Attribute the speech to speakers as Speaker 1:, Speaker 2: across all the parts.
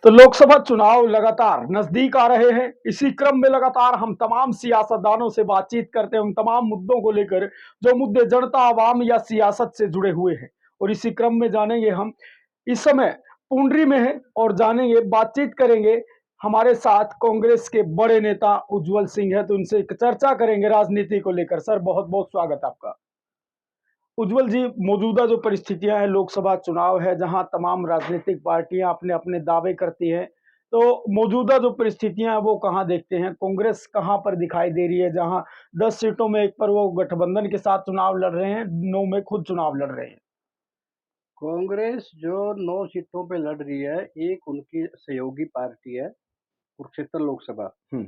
Speaker 1: तो लोकसभा चुनाव लगातार नजदीक आ रहे हैं। इसी क्रम में लगातार हम तमाम सियासतदानों से बातचीत करते हैं उन तमाम मुद्दों को लेकर जो मुद्दे जनता आवाम या सियासत से जुड़े हुए हैं। और इसी क्रम में जानेंगे हम इस समय पुंडरी में है और जानेंगे बातचीत करेंगे हमारे साथ कांग्रेस के बड़े नेता उज्जवल सिंह है, तो उनसे एक चर्चा करेंगे राजनीति को लेकर। सर, बहुत बहुत स्वागत आपका। उज्जवल जी, मौजूदा जो परिस्थितियां हैं, लोकसभा चुनाव है जहां तमाम राजनीतिक पार्टियां अपने अपने दावे करती हैं, तो मौजूदा जो परिस्थितियां हैं वो कहां देखते हैं? कांग्रेस कहां पर दिखाई दे रही है, जहां 10 सीटों में एक पर वो गठबंधन के साथ चुनाव लड़ रहे हैं, 9 में खुद चुनाव लड़ रहे हैं।
Speaker 2: कांग्रेस जो 9 सीटों पे लड़ रही है, एक उनकी सहयोगी पार्टी है कुरुक्षेत्र लोकसभा।
Speaker 1: हम्म।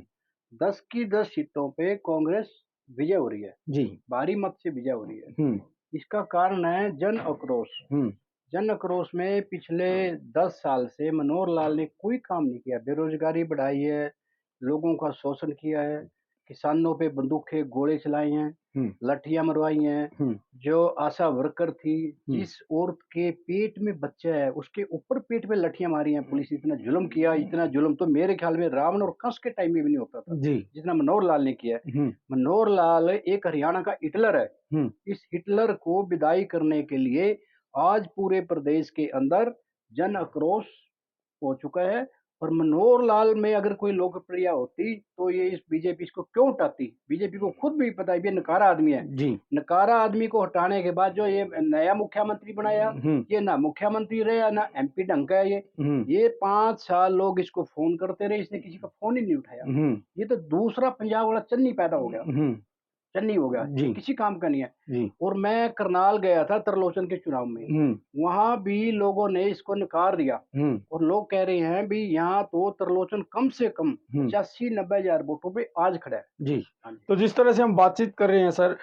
Speaker 2: 10 की 10 सीटों पे कांग्रेस विजय हो रही है,
Speaker 1: जी।
Speaker 2: भारी मत से विजय हो रही है।
Speaker 1: हम्म।
Speaker 2: इसका कारण है जन आक्रोश।
Speaker 1: हम्म।
Speaker 2: जन आक्रोश में पिछले 10 साल से मनोहर लाल ने कोई काम नहीं किया। बेरोजगारी बढ़ाई है, लोगों का शोषण किया है, किसानों पे बंदूकें गोले चलाई हैं,
Speaker 1: हम्म।
Speaker 2: लाठियां मरवाई हैं।
Speaker 1: हम्म।
Speaker 2: जो आशा वर्कर थी,
Speaker 1: हम्म।
Speaker 2: जिस औरत के पेट में बच्चा है, उसके ऊपर पेट में लाठियां मारी हैं पुलिस। इतना जुल्म किया, इतना जुल्म तो मेरे ख्याल में रावण और कंस के टाइम में भी नहीं होता था
Speaker 1: जी।
Speaker 2: जितना मनोहर लाल ने किया है।
Speaker 1: हम्म।
Speaker 2: मनोहर लाल एक हरियाणा का हिटलर है।
Speaker 1: हम्म।
Speaker 2: इस हिटलर को विदाई करने के लिए आज पूरे प्रदेश के अंदर जन आक्रोश हो चुका है। और मनोहर लाल में अगर कोई लोकप्रिय होती तो ये इस बीजेपी इसको क्यों हटाती? बीजेपी को खुद भी पता है ये नकारा आदमी है।
Speaker 1: जी।
Speaker 2: नकारा आदमी को हटाने के बाद जो ये नया मुख्यमंत्री बनाया,
Speaker 1: हम्म।
Speaker 2: ये ना मुख्यमंत्री रहे ना एमपी ढंग का है।
Speaker 1: हम्म।
Speaker 2: ये 5 साल लोग इसको फोन करते रहे, इसने किसी का फोन ही नहीं उठाया।
Speaker 1: हम्म।
Speaker 2: ये तो दूसरा पंजाब वाला चन्नी पैदा हो गया।
Speaker 1: हम्म।
Speaker 2: चन्नी हो गया,
Speaker 1: जी।
Speaker 2: ये किसी काम का नहीं है।
Speaker 1: जी।
Speaker 2: और मैं करनाल गया था त्रिलोचन के चुनाव में,
Speaker 1: हम्म।
Speaker 2: वहां भी लोगों ने इसको नकार दिया।
Speaker 1: हम्म।
Speaker 2: और लोग कह रहे हैं भी यहाँ तो त्रिलोचन कम से कम
Speaker 1: हम्म।
Speaker 2: 85-90 हजार वोटों पे आज खड़ा है।
Speaker 1: जी।
Speaker 2: हाँ जी।
Speaker 1: तो जिस तरह से हम बातचीत कर रहे हैं सर,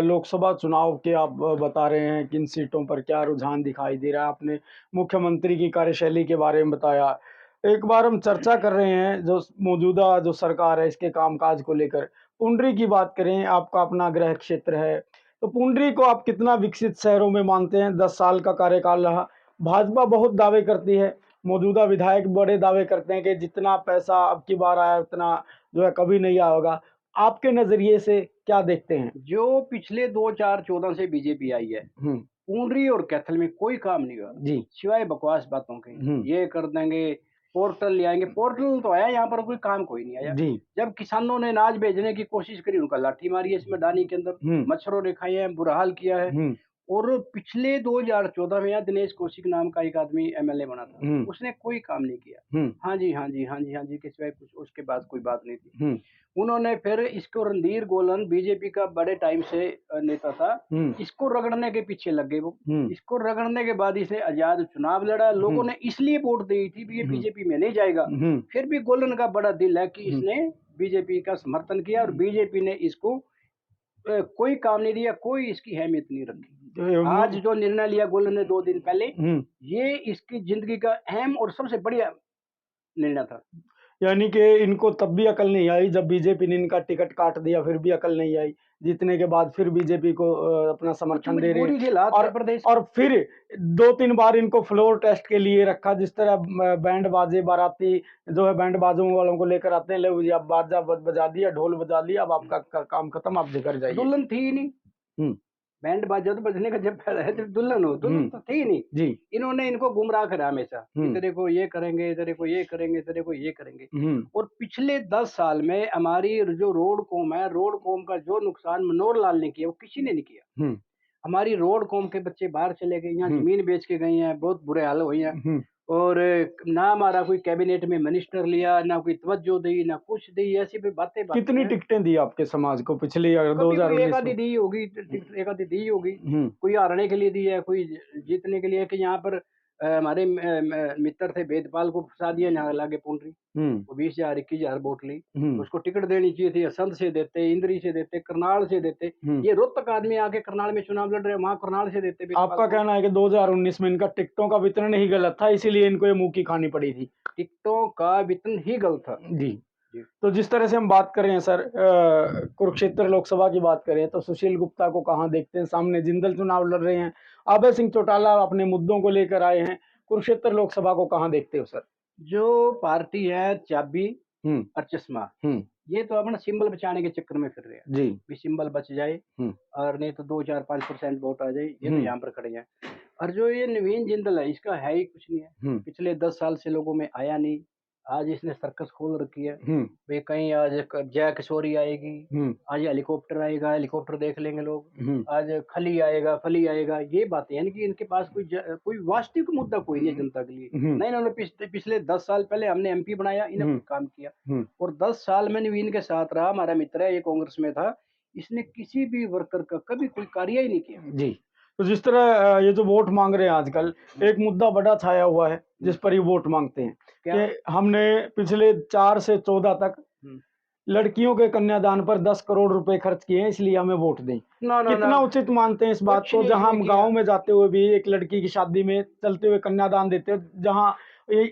Speaker 1: लोकसभा चुनाव के आप बता रहे हैं किन सीटों पर क्या रुझान दिखाई दे रहा है। आपने मुख्यमंत्री की कार्यशैली के बारे में बताया। एक बार हम चर्चा कर रहे हैं जो मौजूदा जो सरकार है इसके कामकाज को लेकर। पुंडरी की बात करें, आपका अपना गृह क्षेत्र है, तो पुंडरी को आप कितना विकसित शहरों में मानते हैं? 10 साल का कार्यकाल रहा। भाजपा बहुत दावे करती है, मौजूदा विधायक बड़े दावे करते हैं कि जितना पैसा अब की बार आया उतना जो है कभी नहीं आया होगा। आपके नजरिए से क्या देखते हैं?
Speaker 2: जो पिछले 2014 से बीजेपी आई है,
Speaker 1: हम्म।
Speaker 2: पूंडरी और कैथल में कोई काम नहीं हुआ
Speaker 1: जी।
Speaker 2: सिवाय बकवास बातों के।
Speaker 1: हम्म।
Speaker 2: ये कर देंगे, पोर्टल ले आएंगे। पोर्टल तो आया, यहाँ पर कोई काम कोई नहीं आया।
Speaker 1: जी।
Speaker 2: जब किसानों ने अनाज भेजने की कोशिश करी, उनका लाठी मारी है इस मैदानी के अंदर,
Speaker 1: हम्म।
Speaker 2: मच्छरों ने खाए हैं, बुरा हाल किया है।
Speaker 1: हम्म।
Speaker 2: और पिछले 2014 में यहाँ दिनेश कौशिक नाम का एक आदमी एमएलए बना था,
Speaker 1: हम्म।
Speaker 2: उसने कोई काम नहीं किया।
Speaker 1: हम्म।
Speaker 2: हाँ जी, हाँ जी, हाँ जी, हाँ जी के सिवाय कुछ उसके बाद कोई बात नहीं थी।
Speaker 1: हम्म।
Speaker 2: उन्होंने फिर इसको रणधीर गोलन बीजेपी का बड़े टाइम से नेता था,
Speaker 1: हम्म।
Speaker 2: इसको रगड़ने के पीछे लग गए वो।
Speaker 1: हम्म।
Speaker 2: इसको रगड़ने के बाद इसने आजाद चुनाव लड़ा। लोगों
Speaker 1: हम्म।
Speaker 2: ने इसलिए वोट दी थी भी ये
Speaker 1: हम्म।
Speaker 2: बीजेपी में नहीं जाएगा।
Speaker 1: हम्म।
Speaker 2: फिर भी गोलन का बड़ा दिल है कि
Speaker 1: हम्म।
Speaker 2: इसने बीजेपी का समर्थन किया और बीजेपी ने इसको कोई काम नहीं दिया, कोई इसकी अहमियत नहीं रखी। आज जो निर्णय लिया गोलन ने 2 दिन पहले,
Speaker 1: हम्म।
Speaker 2: ये इसकी जिंदगी का अहम और सबसे बढ़िया निर्णय था।
Speaker 1: यानी कि इनको तब भी अकल नहीं आई जब बीजेपी ने इनका टिकट काट दिया, फिर भी अकल नहीं आई। जीतने के बाद फिर बीजेपी को अपना
Speaker 2: कुछ
Speaker 1: समर्थन दे रहे हैं।
Speaker 2: मजबूरी थी, हालात थे
Speaker 1: और
Speaker 2: प्रदेश
Speaker 1: और
Speaker 2: के।
Speaker 1: फिर 2-3 बार इनको फ्लोर टेस्ट के लिए रखा। जिस तरह बैंड बाजे बाराती जो है बैंड बाजों वालों को लेकर आते हैं, लो जी अब बाजा बजा दिया, ढोल बजा लिया, अब आपका काम खत्म, आप घर जाइए।
Speaker 2: दुल्हन थी ही नहीं।
Speaker 1: हम्म।
Speaker 2: बैंड बाजा तो बजने का जब फायदा है, जब दुल्हन हो, दुल्हन तो थी ही नहीं।
Speaker 1: जी।
Speaker 2: इन्होंने इनको गुमराह करा हमेशा कि
Speaker 1: हम्म।
Speaker 2: तेरे को ये करेंगे, तेरे को ये करेंगे, तेरे को ये करेंगे।
Speaker 1: हम्म।
Speaker 2: और पिछले 10 साल में हमारी जो रोड कॉम है, रोड कॉम का जो नुकसान मनोहर लाल ने किया वो किसी ने नहीं किया।
Speaker 1: हम्म।
Speaker 2: हमारी रोड कॉम के बच्चे बाहर चले गए, यहाँ
Speaker 1: हम्म।
Speaker 2: जमीन बेच के गए हैं, बहुत बुरे हाल हुए हैं।
Speaker 1: हम्म।
Speaker 2: और ना हमारा कोई कैबिनेट में मिनिस्टर लिया, ना कोई तवज्जो दी, ना कुछ दी। ऐसी भी बातें बातें
Speaker 1: कितनी
Speaker 2: हैं।
Speaker 1: टिकटें दी आपके समाज को पिछले
Speaker 2: कभी कोई एक
Speaker 1: 2019
Speaker 2: आधी
Speaker 1: में?
Speaker 2: दी होगी, एक आधी दी होगी।
Speaker 1: हम्म।
Speaker 2: कोई हारने के लिए दी है, कोई जीतने के लिए। कि यहाँ पर हमारे मित्र थे, वेदपाल को फंसा दिया यहाँ लागे पुंडरी।
Speaker 1: हम्म।
Speaker 2: वो 20,000 21,000 वोट ली।
Speaker 1: हम्म।
Speaker 2: उसको टिकट देनी चाहिए थी, असंध से देते, इंद्री से देते, करनाल से देते।
Speaker 1: हम्म।
Speaker 2: ये रोहतक आदमी आके करनाल में चुनाव लड़ रहे हैं, वहां करनाल से देते वेदपाल
Speaker 1: आपका
Speaker 2: को।
Speaker 1: कहना है कि 2019 में इनका टिकटों का वितरण ही गलत था, इसीलिए इनको ये मुंह की खानी पड़ी थी।
Speaker 2: टिकटों का वितरण ही गलत था
Speaker 1: जी।
Speaker 2: जी।
Speaker 1: तो जिस तरह से हम बात कर रहे हैं सर, कुरुक्षेत्र लोकसभा की बात करें तो सुशील गुप्ता को कहाँ देखते हैं? सामने जिंदल चुनाव लड़ रहे हैं, अभय सिंह चौटाला अपने मुद्दों को लेकर आए हैं। कुरुक्षेत्र लोकसभा को कहाँ देखते हो सर?
Speaker 2: जो पार्टी है चाबी
Speaker 1: हम्म
Speaker 2: और चश्मा,
Speaker 1: हम्म
Speaker 2: ये तो अपना सिंबल बचाने के चक्कर में फिर रहे हैं।
Speaker 1: जी
Speaker 2: भी सिंबल बच जाए
Speaker 1: हम्म
Speaker 2: और नहीं तो 2 4 5% वोट आ जाए, ये तो
Speaker 1: हम्म
Speaker 2: यहाँ पर खड़े हैं। और जो ये नवीन जिंदल है, इसका है ही कुछ नहीं है।
Speaker 1: हम्म
Speaker 2: पिछले 10 साल से लोगों में आया नहीं। आज इसने सर्कस खोल रखी है।
Speaker 1: हम्म
Speaker 2: वे कहीं आज जय किशोरी आएगी,
Speaker 1: हम्म
Speaker 2: आज हेलीकॉप्टर आएगा, हेलीकॉप्टर देख लेंगे लोग।
Speaker 1: हम्म
Speaker 2: आज फली आएगा, ये बातें यानी कि इनके पास कोई वास्तविक मुद्दा कोई नहीं है जनता के लिए।
Speaker 1: हम्म
Speaker 2: नहीं, इन्होंने पिछले 10 साल पहले हमने एमपी बनाया, इन्हें
Speaker 1: हम्म
Speaker 2: कोई काम किया।
Speaker 1: हम्म
Speaker 2: और 10 साल में नवीन के साथ रहा, हमारा मित्र है, ये कांग्रेस में था। इसने किसी भी वर्कर का कभी कोई कार्य ही नहीं किया।
Speaker 1: जी। तो जिस तरह ये जो वोट मांग रहे हैं आजकल, एक मुद्दा बड़ा छाया हुआ है जिस पर ये वोट मांगते हैं
Speaker 2: क्या?
Speaker 1: कि हमने पिछले 4 से 14 तक
Speaker 2: हम्म।
Speaker 1: लड़कियों के कन्यादान पर 10 करोड़ रुपए खर्च किए हैं, इसलिए हमें वोट दें।
Speaker 2: ना ना ना,
Speaker 1: कितना उचित मानते हैं इस बात
Speaker 2: कुछ
Speaker 1: को,
Speaker 2: नहीं
Speaker 1: जहां
Speaker 2: इसने
Speaker 1: हम
Speaker 2: किया।
Speaker 1: गांव में जाते हुए भी एक लड़की की शादी में चलते हुए कन्यादान देते हैं, जहां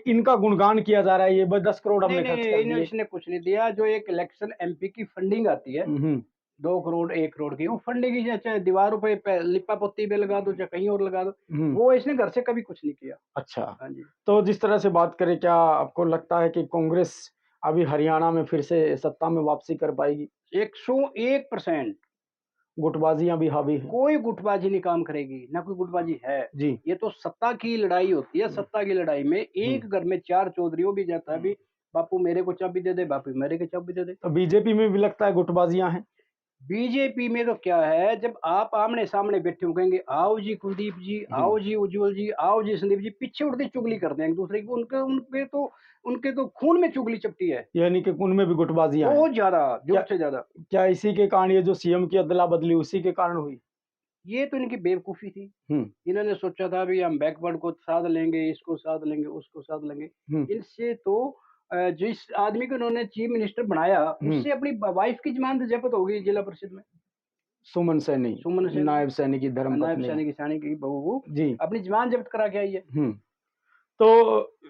Speaker 1: इनका गुणगान किया जा रहा है, ये बस 10 करोड़
Speaker 2: नहीं
Speaker 1: हमने
Speaker 2: नहीं
Speaker 1: खर्च कर
Speaker 2: इन्हें
Speaker 1: दिए।
Speaker 2: इसने कुछ नहीं दिया। जो एक इलेक्शन एमपी की फंडिंग आती है,
Speaker 1: हम्म
Speaker 2: 2 करोड़ 1 करोड़ की, वो फंडिंग ही चाहे दीवारों पे लिपा पोती पे लगा दो, चाहे कहीं और लगा दो,
Speaker 1: हम्म
Speaker 2: वो इसने घर से कभी कुछ नहीं किया।
Speaker 1: अच्छा।
Speaker 2: हाँ जी।
Speaker 1: तो जिस तरह से बात करें, क्या आपको लगता है कि कांग्रेस अभी हरियाणा में फिर से सत्ता में वापसी कर पाएगी?
Speaker 2: 101%
Speaker 1: गुटबाजियां भी हावी हैं।
Speaker 2: कोई गुटबाजी नहीं काम करेगी, ना कोई गुटबाजी है।
Speaker 1: जी
Speaker 2: ये तो सत्ता की लड़ाई होती है। सत्ता की लड़ाई में एक घर में 4 चौधरी भी जाता है, भी बापू मेरे को चाबी दे दे, बापू मेरे को चाबी दे दे।
Speaker 1: तो बीजेपी में भी लगता है गुटबाजियां हैं।
Speaker 2: बीजेपी में तो क्या है, जब आप आमने सामने बैठे हो कहेंगे आओ जी कुलदीप जी, आओ जी उज्जवल जी, आओ जी संदीप जी, पीछे उड़ते चुगली करते हैं एक दूसरे की। उनके तो खून में चुगली चपटी है,
Speaker 1: यानी कि उनमें भी गुटबाजियां हैं।
Speaker 2: बहुत ज्यादा,
Speaker 1: क्या
Speaker 2: जरूरत से ज्यादा।
Speaker 1: क्या इसी के कारण ये जो सीएम की अदला बदली उसी के कारण हुई?
Speaker 2: ये तो इनकी बेवकूफी थी।
Speaker 1: हम्म
Speaker 2: इन्होंने सोचा था भी हम बैकवर्ड को साध लेंगे, इसको साध लेंगे, उसको साध लेंगे।
Speaker 1: हम्म
Speaker 2: इनसे तो जिस आदमी को इन्होंने चीफ मिनिस्टर बनाया,
Speaker 1: हम्म
Speaker 2: उससे अपनी वाइफ की जमानत जब्त हो गई जिला परिषद में।
Speaker 1: सुमन सैनी,
Speaker 2: सुमन सेन,
Speaker 1: नायब सैनी की धर्म
Speaker 2: नायब
Speaker 1: पत्नी।
Speaker 2: सैनिक सैनिक की बहू को
Speaker 1: जी
Speaker 2: अपनी जमानत जब्त करा के आई है।
Speaker 1: हम्म तो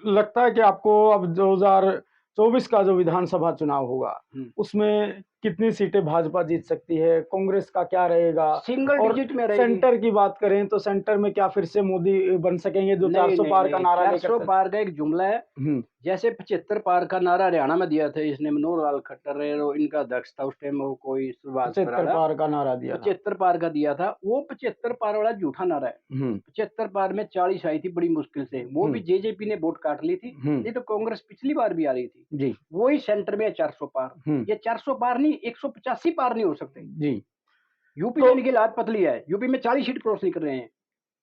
Speaker 1: लगता है कि आपको अब 2024 का जो विधानसभा चुनाव होगा,
Speaker 2: हम्म।
Speaker 1: उसमें कितनी सीटें भाजपा जीत सकती है, कांग्रेस का क्या रहेगा?
Speaker 2: सिंगल
Speaker 1: और
Speaker 2: डिजिट में रहेगी।
Speaker 1: सेंटर की बात करें तो सेंटर में क्या फिर से मोदी बन सकेंगे, जो
Speaker 2: नहीं
Speaker 1: 400
Speaker 2: नहीं
Speaker 1: पार का
Speaker 2: नहीं,
Speaker 1: नारा
Speaker 2: 400
Speaker 1: लेकर
Speaker 2: पार का एक जुमला है।
Speaker 1: हम्म
Speaker 2: जैसे 75 पार का नारा हरियाणा में दिया था इसने, मनोहर लाल खट्टर है, और इनका अध्यक्ष था उस टाइम वो कोई सुभाष
Speaker 1: 75
Speaker 2: बराला।
Speaker 1: पार का नारा दिया था।
Speaker 2: 75 पार का दिया था, वो 75 पार वाला झूठा नारा है।
Speaker 1: हम्म
Speaker 2: 75 पार में 40 आई थी बड़ी मुश्किल से, वो भी जेजेपी ने वोट काट ली थी। नहीं तो कांग्रेस पिछली बार भी आ रही थी।
Speaker 1: जी
Speaker 2: वही सेंटर में है 400 पार। ये 400 पार नहीं, 185 पार नहीं हो सकते।
Speaker 1: जी।
Speaker 2: यूपी
Speaker 1: तो
Speaker 2: में इनकी लात पतली है, यूपी में 40 सीट क्रॉस नहीं कर रहे हैं।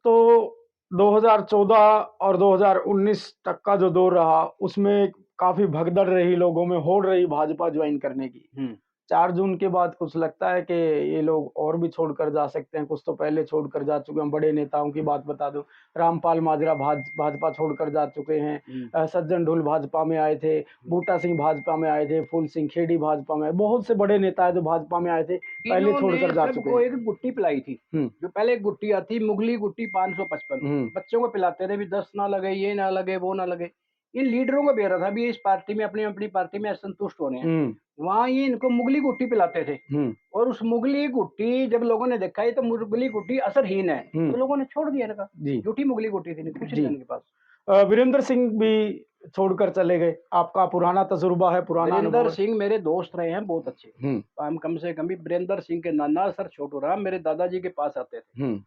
Speaker 1: तो 2014 और 2019 तक का जो दौर रहा, उसमें काफी भगदड़ रही, लोगों में होड़ रही भाजपा ज्वाइन करने की। 4 जून के बाद कुछ लगता है कि ये लोग और भी छोड़कर जा सकते हैं? कुछ तो पहले छोड़कर जा चुके हैं, बड़े नेताओं की बात बता दूं, रामपाल माजरा भाजपा छोड़कर जा चुके हैं, सज्जन ढुल भाजपा में आए थे, बूटा सिंह भाजपा में आए थे, फूल सिंह खेड़ी भाजपा में, बहुत से बड़े नेता है जो भाजपा में आए थे, पहले
Speaker 2: इन्होंने
Speaker 1: छोड़कर जा चुके
Speaker 2: सबको
Speaker 1: हैं।
Speaker 2: एक गुट्टी पिलाई थी। जो पहले एक गुट्टी आती, मुगली गुट्टी 555, बच्चों को पिलाते थे भी 10 ना लगे, ये ना लगे, वो ना लगे। इन लीडरों को बेरा था भी इस पार्टी में अपनी अपनी पार्टी में असंतुष्ट हो रहे हैं, वहां ये इनको मुगली गुट्टी पिलाते थे। और उस मुगली गुट्टी जब लोगों ने देखा ये तो मुगली गुट्टी असरहीन है, तो लोगों ने छोड़ दिया इनका।
Speaker 1: जी
Speaker 2: झूठी मुगली गुट्टी थी, कुछ
Speaker 1: जी।
Speaker 2: नहीं इनके पास।
Speaker 1: वीरेंद्र सिंह भी छोड़कर चले गए, आपका पुराना तजुर्बा है, पुराना
Speaker 2: वीरेंद्र
Speaker 1: अनुभव है।
Speaker 2: सिंह मेरे दोस्त रहे हैं बहुत अच्छे।
Speaker 1: हम्म
Speaker 2: हम कम से कम भी वीरेंद्र सिंह के नाना सर छोटू राम मेरे दादाजी के पास आते थे।
Speaker 1: हम्म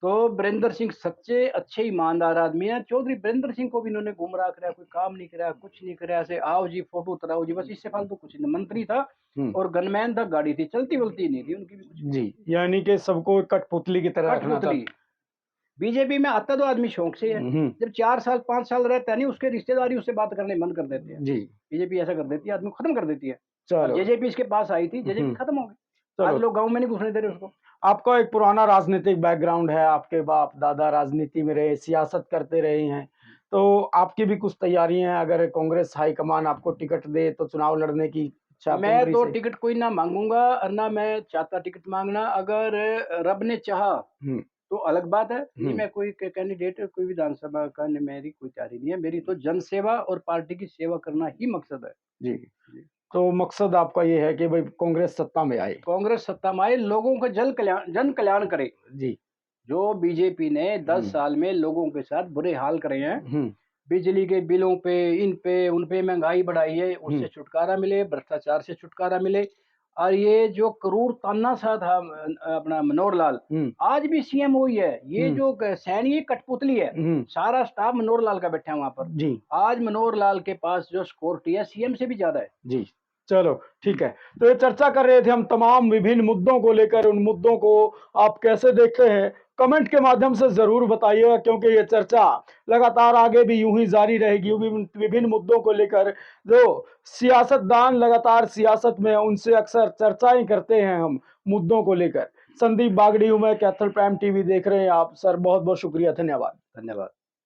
Speaker 2: तो वीरेंद्र सिंह सच्चे अच्छे ईमानदार आदमी है। चौधरी वीरेंद्र सिंह को भी इन्होंने गुमराह कराया, कोई काम नहीं कराया, कुछ नहीं कराया, ऐसे आओ जी फोटो उतराओ जी, बस इससे फालतू कुछ नहीं। मंत्री था और गनमैन था, गाड़ी थी, चलती वलती नहीं थी उनकी भी कुछ।
Speaker 1: जी, यानी कि सबको कठपुतली की तरह रखना
Speaker 2: कठपुतली। बीजेपी में आता तो आदमी शौक से है, जब 4 साल 5 साल रहता है नहीं, उसके रिश्तेदारी उससे बात करने बंद कर देते हैं।
Speaker 1: जी।
Speaker 2: बीजेपी ऐसा कर देती है, आदमी खत्म कर देती है।
Speaker 1: चलो
Speaker 2: जेजेपी इसके पास आई थी, जेजेपी खत्म हो गई। आज
Speaker 1: चलो,
Speaker 2: लोग गांव में नहीं घुसने दे रहे उसको।
Speaker 1: आपका एक पुराना राजनीतिक बैकग्राउंड है, आपके बाप दादा राजनीति में रहे, सियासत करते रहे हैं, तो आपकी भी कुछ तैयारी हैं, अगर कांग्रेस हाईकमान आपको टिकट दे तो चुनाव लड़ने की इच्छा
Speaker 2: मैं
Speaker 1: केंद्रीय
Speaker 2: तो
Speaker 1: से?
Speaker 2: टिकट कोई ना मांगूंगा और ना मैं चाहता टिकट मांगना। अगर रब ने चाहा
Speaker 1: हम्म
Speaker 2: तो अलग बात है। नहीं, मैं कोई कैंडिडेट कोई विधानसभा का मेरी कोई तैयारी नहीं है। मेरी तो जन सेवा और पार्टी की सेवा करना ही मकसद है।
Speaker 1: जी।
Speaker 2: जी।
Speaker 1: तो मकसद आपका ये है कि भाई कांग्रेस सत्ता में आए?
Speaker 2: कांग्रेस सत्ता में आए, लोगों का जन कल्याण करे।
Speaker 1: जी।
Speaker 2: जो बीजेपी ने 10 साल में लोगों के साथ बुरे हाल करे हैं, बिजली के बिलों पे, इन पे, उन पे महँगाई बढ़ाई है, उससे छुटकारा मिले, भ्रष्टाचार से छुटकारा मिले। और ये जो क्रूर तानाशाह था अपना मनोहर लाल,
Speaker 1: हम्म,
Speaker 2: आज भी सीएम वही है। ये जो सैनी ये कठपुतली है,
Speaker 1: हम्म,
Speaker 2: सारा स्टाफ मनोहर लाल का बैठा है वहाँ पर।
Speaker 1: जी
Speaker 2: आज मनोहर लाल के पास जो सिक्योरिटी है, सीएम से भी ज़्यादा है।
Speaker 1: जी। चलो ठीक है। तो ये चर्चा कर रहे थे हम तमाम विभिन्न मुद्दों को लेकर। उन मुद्दों को आप कैसे देखते हैं, कमेंट के माध्यम से जरूर बताइएगा, क्योंकि ये चर्चा लगातार आगे भी यूं ही जारी रहेगी। विभिन्न मुद्दों को लेकर जो सियासतदान लगातार सियासत में हैं, उनसे अक्सर चर्चाएं करते हैं हम मुद्दों को लेकर। संदीप बागड़ी हूं मैं, कैथल प्राइम टीवी देख रहे हैं आप। सर बहुत बहुत शुक्रिया, धन्यवाद।
Speaker 2: धन्यवाद।